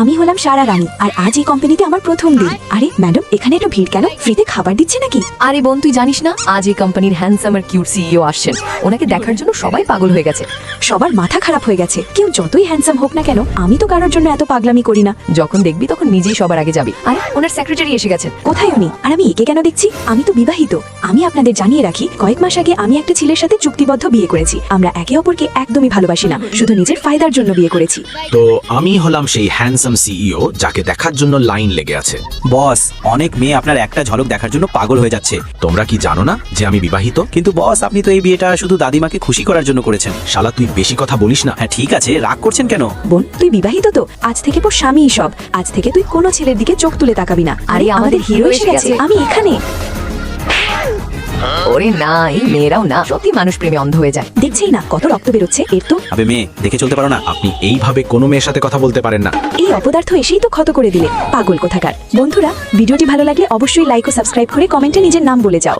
আমি হলাম সারা রানী আর আজ এই কোম্পানিতে আমার প্রথম দিন। আরে ম্যাডাম, এখানে একটু ভিড় কেন? ফ্রিতে খাবার দিচ্ছে নাকি? আরে বোন, তুই জানিস না আজ এই কোম্পানির হ্যান্ডসাম আর কিউট সিইও আসছেন। ওনাকে দেখার জন্য সবাই পাগল হয়ে গেছে। সবার মাথা খারাপ হয়ে গেছে। কেউ যতই হ্যান্ডসাম হোক না কেন, আমি তো কারোর জন্য এত পাগলামি করি না। যখন দেখবি তখন নিজেই সবার আগে যাবি। আরে ওনার সেক্রেটারি এসে গেছেন। কোথায় উনি? আর আমি একে কেন দেখছি? আমি তো বিবাহিত। আমি আপনাদের জানিয়ে রাখি, কয়েক মাস আগে আমি একটা ছেলের সাথে চুক্তিবদ্ধ বিয়ে করেছি। আমরা একে অপরকে একদমই ভালোবাসি না, শুধু নিজের ফায়দার জন্য বিয়ে করেছি। তো আমি হলাম সেই হ্যান্ডসাম সিইও যাকে দেখার জন্য লাইন লেগে আছে। বস, অনেক মেয়ে আপনার একটা ঝলক দেখার জন্য পাগল হয়ে যাচ্ছে। তোমরা কি জানো না যে আমি বিবাহিত? কিন্তু বস, আপনি তো এই বিয়েটা শুধু দাদিমাকে খুশি করার জন্য করেছেন। শালা তুই বেশি কথা বলিস না। হ্যাঁ ঠিক আছে, রাগ করছেন কেন? বোন, তুই বিবাহিত তো? আজ থেকে তোর স্বামীই সব। আজ থেকে তুই কোনো ছেলের দিকে চোখ তুলে তাকাবি না। আরে আমাদের হিরো এসে গেছে। আমি এখানে। ওরে না, এই মেয়েরাও না, সত্যি মানুষ প্রেমে অন্ধ হয়ে যায়। দেখছেই না কত রক্ত বেরোচ্ছে এর তো। আবে মেয়ে, দেখে চলতে পারো না? আপনি এইভাবে কোনো মেয়ের সাথে কথা বলতে পারেন না। এই অপদার্থ এসেই তো ক্ষত করে দিলে, পাগল কোথাকার। বন্ধুরা, ভিডিওটি ভালো লাগলে অবশ্যই লাইক ও সাবস্ক্রাইব করে কমেন্টে নিজের নাম বলে যাও।